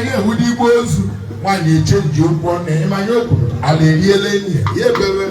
ihe wudi bozu nwanyị echenji ụkwụ na ịmanya okwu ala eriela enyi ya ebebe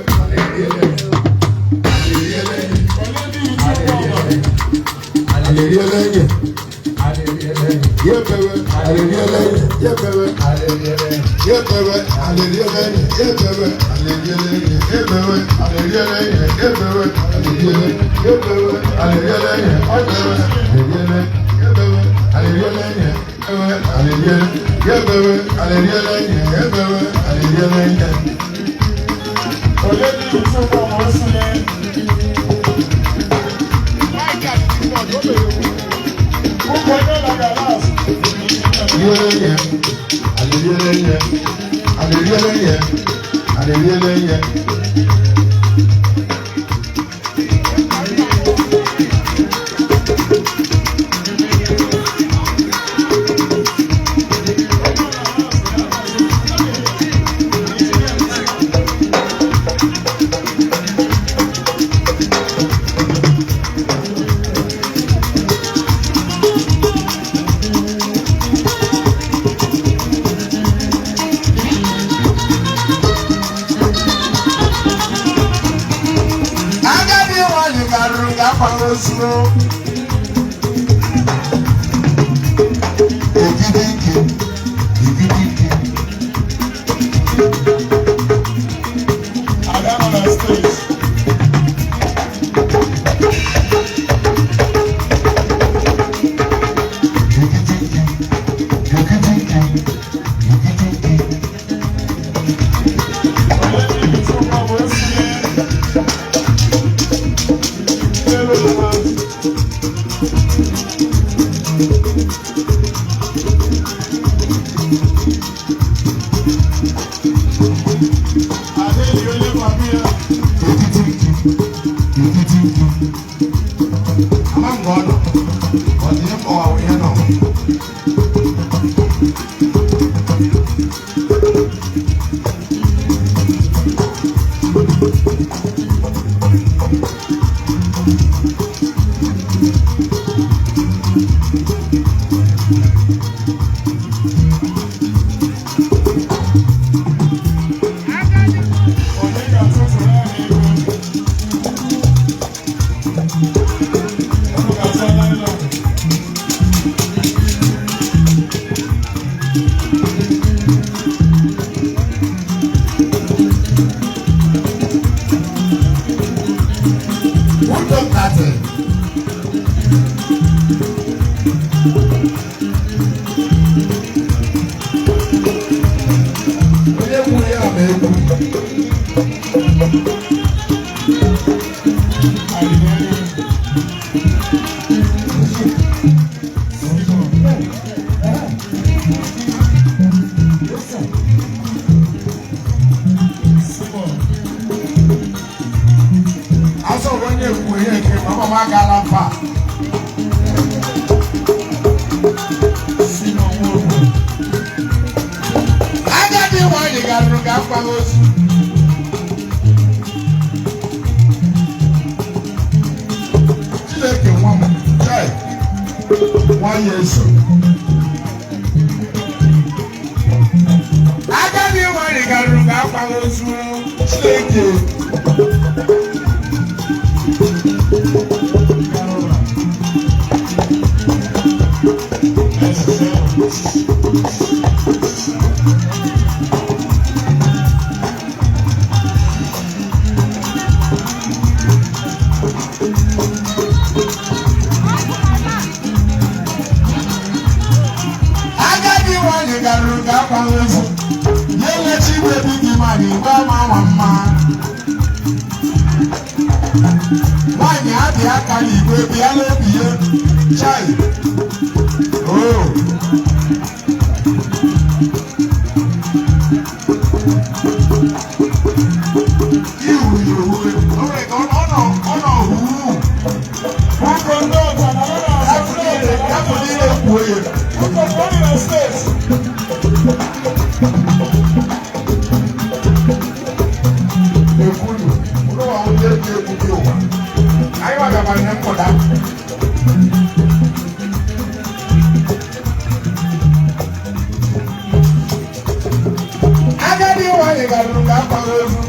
nwanyị garuru ka akpara ozu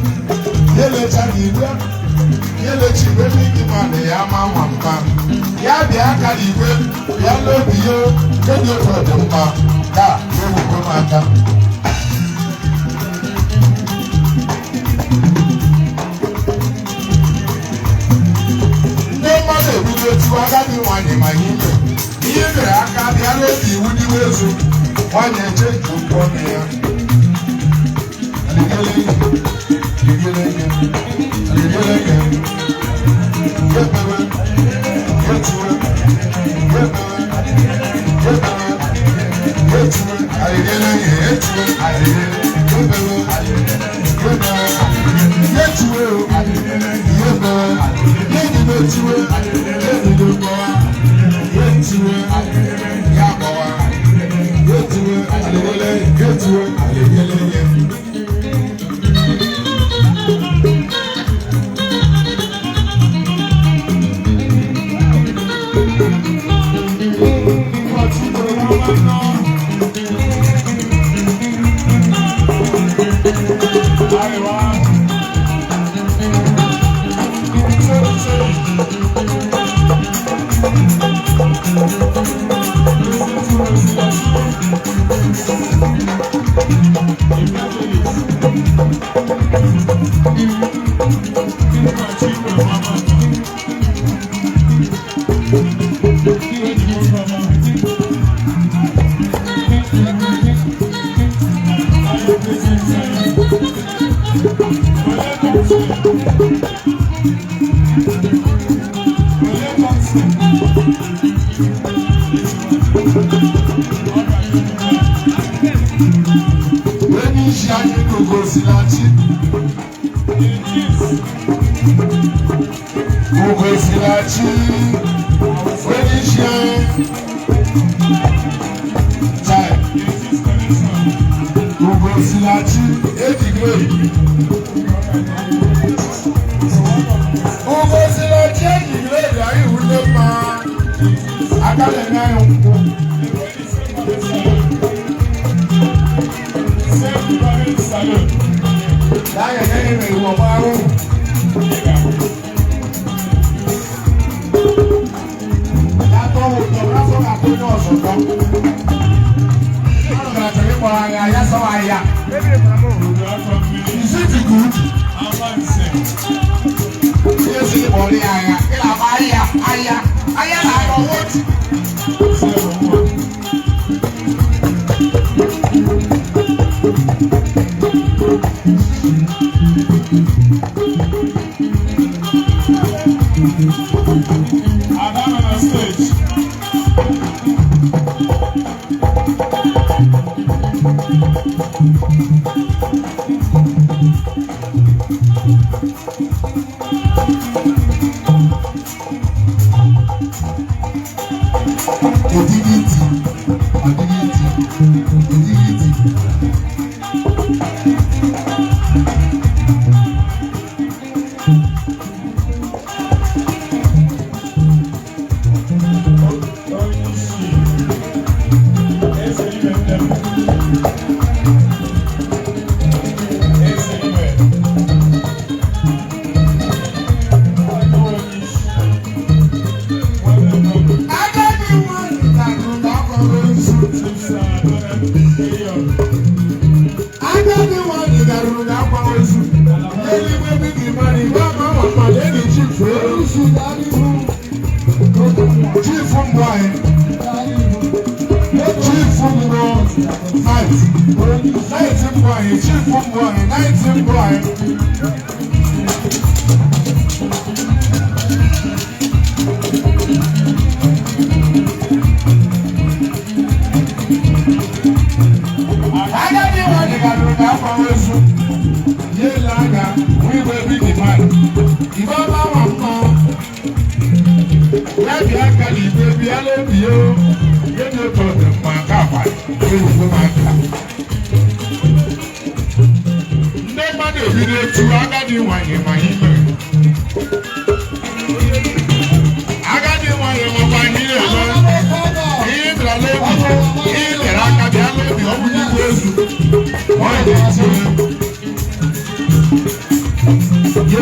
na-elecha n'igwe na-elecha igwe n'ike mmadụ ya ma nwa mma ya bịa aka n'igwe ya n'obi ya kedu otu dị mma ka ewukwe m aka ndị mmadụ ebido etu agadi nwanyị ma ihe mere aka bịa n'obi iwu n'ime ezu nwanyị eche ji ụkwụ ọnụ ya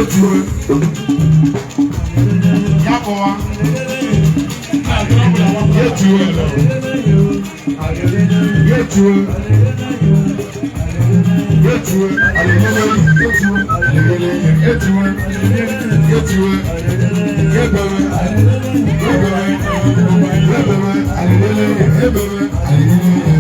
Yetuwe. Yakowa. Yetuwe. Yetuwe. Yetuwe. Alelele. Yetuwe. Alelele. Yetuwe. Yetuwe. Yebewe. Yebewe. Yebewe. Alelele. Yebewe. Alelele.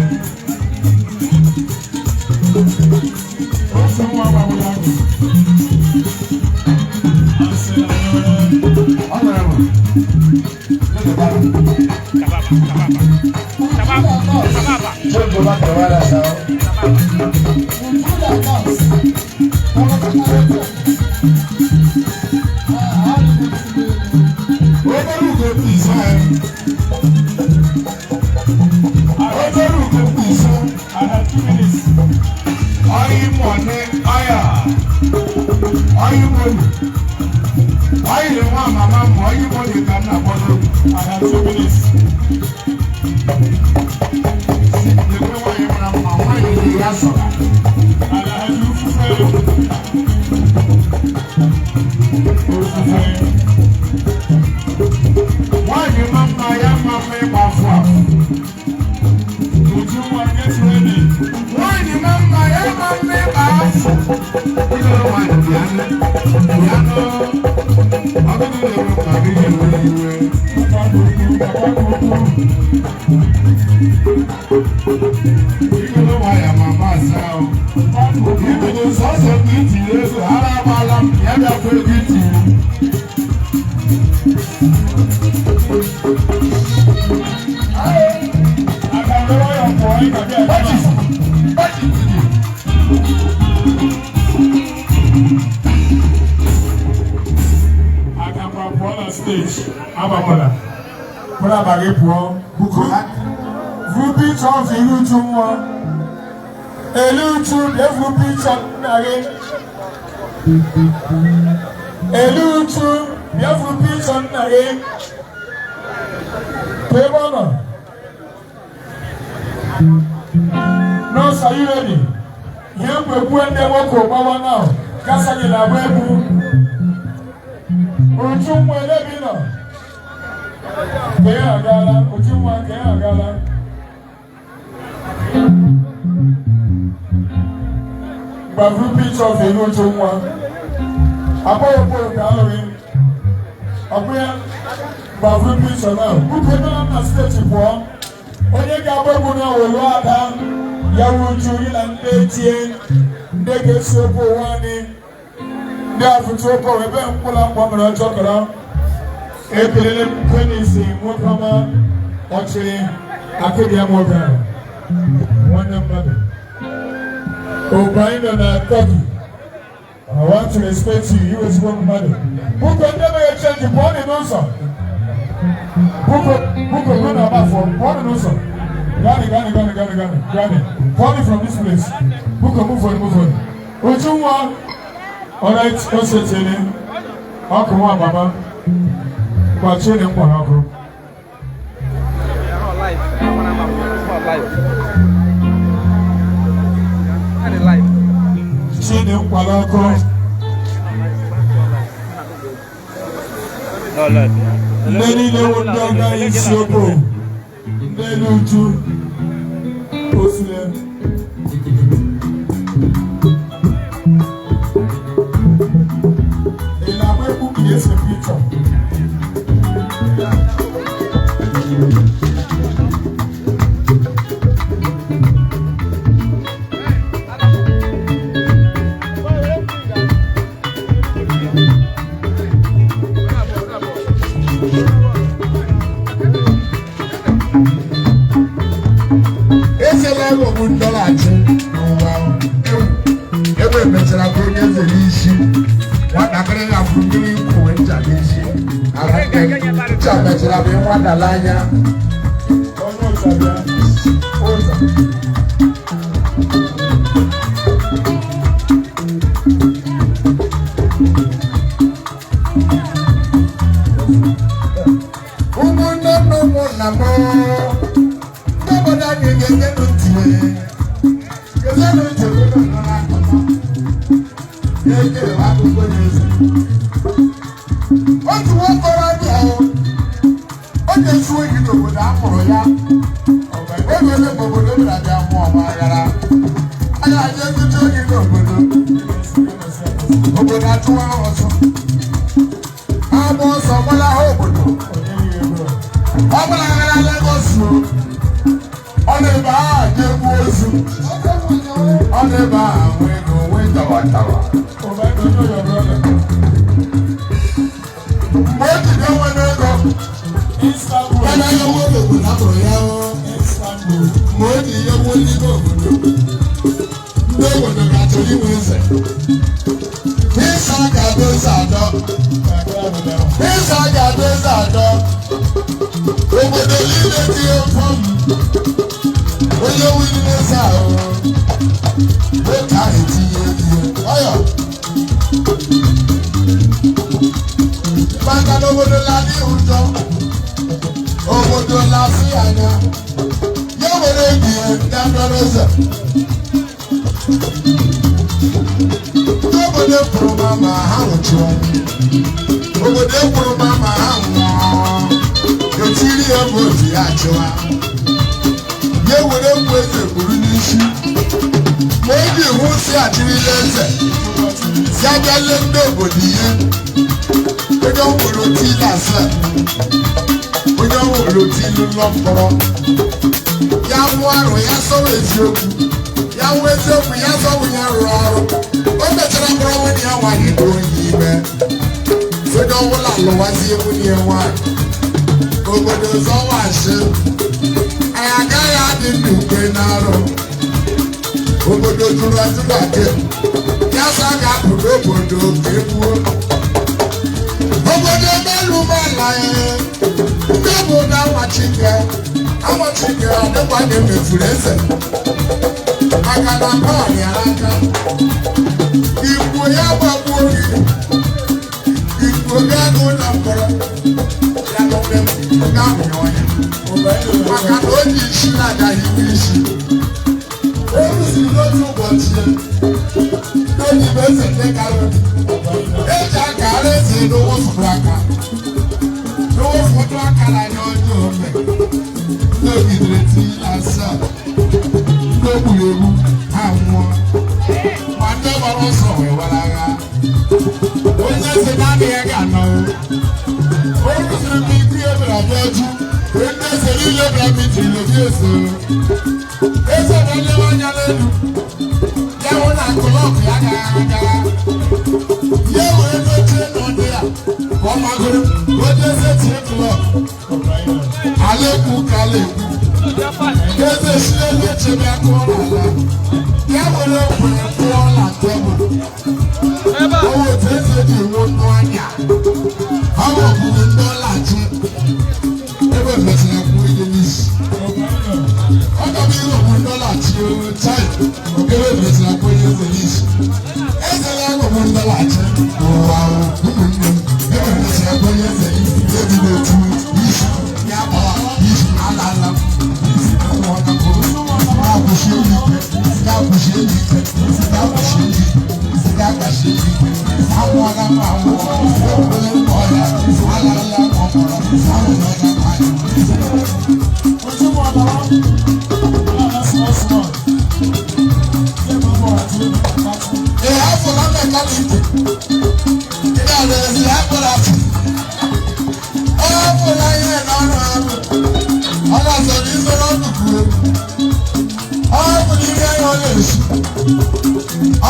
No, sir, you ready? Here we go and then walk over now. Casa de la Webu. Ujumwa lebino. Kaya gala, ujumwa kaya gala. Bavu picture of the ujumwa. Apo gallery. Apo bavu picture now. Who came on the stage for? Onye ga-agbagbu na wolo ada ya wuju ila ndetie ndege sopo wani ndi afutopo webe mkula mwamara chokara epelele kwenisi mwakama ochiri akidi ya mwaka wana mbada Obaino na Turkey. I want to respect you, you as one mother. Who can never change the body no sir? Who can run about for body no sir? Gani. Calling from this place. Who can move on? Ojumwa. Alright, what's your name? How come on, Baba? What's your name, Panago? Chini Panago. Lady Leonardo is your boy. Lelutu. Osile. In our way book, yes, a picture. Dalanya ono sabia oza umuna no mona mo nobody ngeke ntiwe ngeke ntiwe na ekele akụkọ n'ezi otu nwokorobịa o na-esu ohi n'obodo a mụrụ ya ego ole bụ obodo bịara bịa mụọ ma aghara a ga-aja ezute ohi n'obodo obodo atụwa ọzọ agba ọsọ gbala ha obodo ọ bụla aghara Lagos ọ na-ebe aha na-egbu ozu ọ na-ebe aha nwee ego nwee tawatawa mgbe o jide nwere ego mana ya nwe obodo abụrụ ya ma o ji ihe nwe n'ime obodo ndị obodo ga-achọrọ inwe eze ịsa ga-abụ eze atọ ịsa ga-abụ eze atọ obodo niile tinye fọm onye wili eze ahụ nwoke ahụ etinye ihe ọyọ maka na obodo na-adị ụjọ obodo na-asị anya ya were ebie ya dọrọ eze ndị obodo kwuru ma ha nwụchụọ obodo ekwuru ma ha nwụọ etiri ya vootu ya achịwa ya were mgbe eze kwuru n'isi ma o ji iwu si achịrịla eze ya bịale ndị obodo ihe onye ọhụrụ tili asa onye ọhụrụ tili ụlọ mkpọrọ ya nwụ arụ ya sọwa eziokwu ya nwụ eziokwu ya sọwa ya rụrụ ọrụ o mechara mkpọrọ nwunye ya nwaanyị bụ onye ime onye ọbụla alụwazie nwunye ya nwaanyị obodo zọwachi anyị agaghị adị ndụ ukwe n'arụ obodo jụrụ azụbake ya sọ a ga-apụ n'obodo ka egbuo obodo emelụmala ndị obodo amachike adịkwa na emefuru eze maka na bọọlụ ya aka ikwu ya gbagbuo gị ikwu gị agụ ụlọ mkpọrọ ya ga-ahụnye ọnya maka na o ji isi na-agaghị iwe isi o rụziri n'otu ụbọchị n'oyibo eze ndị karịrị eji akara eze n'ụwụfụrụ aka n'anya onye ome n'ogidere tinye asaa ndị ogburu egbu ha nwụọ ma ndị gbara ọsọ wee wara agha onye eze na-adịghị ga-anọ o rụziri m ikwu ihe bịara bịa ju ndị eze niile bịara mitiri n'obi eze eze na-elewe anya n'elu ya hụ na akụlọkụ ya gara ya wee dochie n'ọdị ya ka ọ magoro onye eze tie klọkụ alekwu ka alekwu eze si elu echebe aka ọ n'ala ya were okwere pụọ na tebụl o wetu eze ji nwe nnụ anya ọ wepụrụ ndị ọlachi ebe mesịrị kwuo ihe n'isi ọ gaba ihe okwu ndị ọlachi chai ebe mesịrị kwuo ihe eze n'isi eze na-aghọgbu ndị ọlachi ụwa ụmụnne m ebe mesịrị kwuo ihe eze n'isi ebi n'otu isi ya gbawa isi ala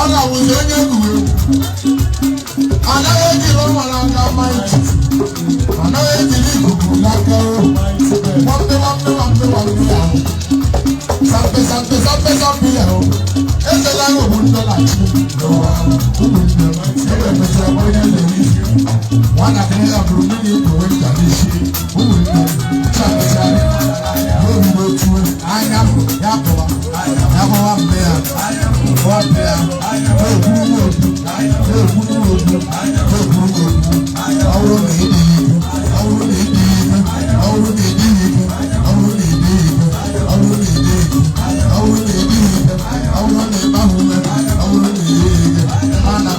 ọla wụzi onye egwuregwu anaghị ejiri ọnwara aka maịtị anaghị ejiri ikuku n'aka nwampe ahụ sampe ahụ ezela ahụ bụ ndọlachi n'ụwa ụmụnne ebe mesịrị onye na-eri nwatakịrị ya bụrụ mmiri ikpowe nta n'isi ụmụnne chamesarị n'obi n'otu anya ya kpọwa mbe ya Mana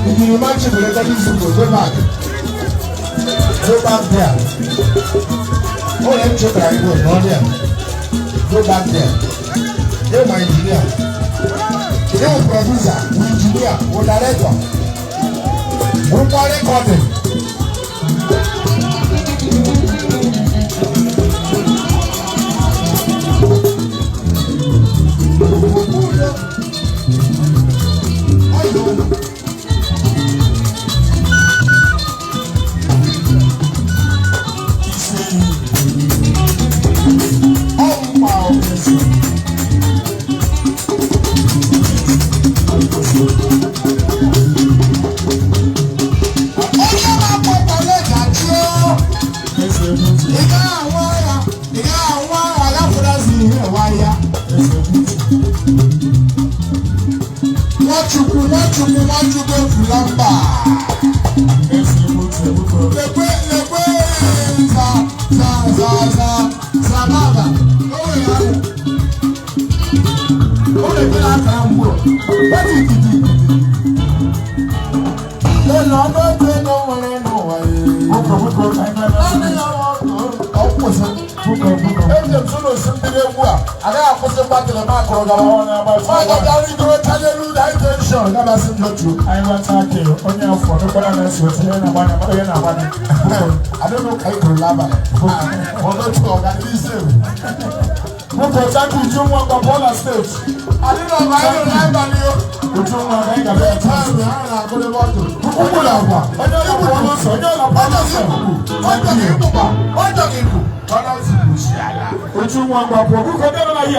If you imagine the legacy football, go back there. Oh, let me check that go, not there. Go back there. They're my engineer. They're my producer, my engineer, my director. We're recording. I don't know how to lava. Or not to organize them. Who protect you on the border state? I don't know why you lie on you. You don't want to make a time. I'm going to walk to. Who will have one? I don't know what you're saying. What do you want? What do you want? What do you want?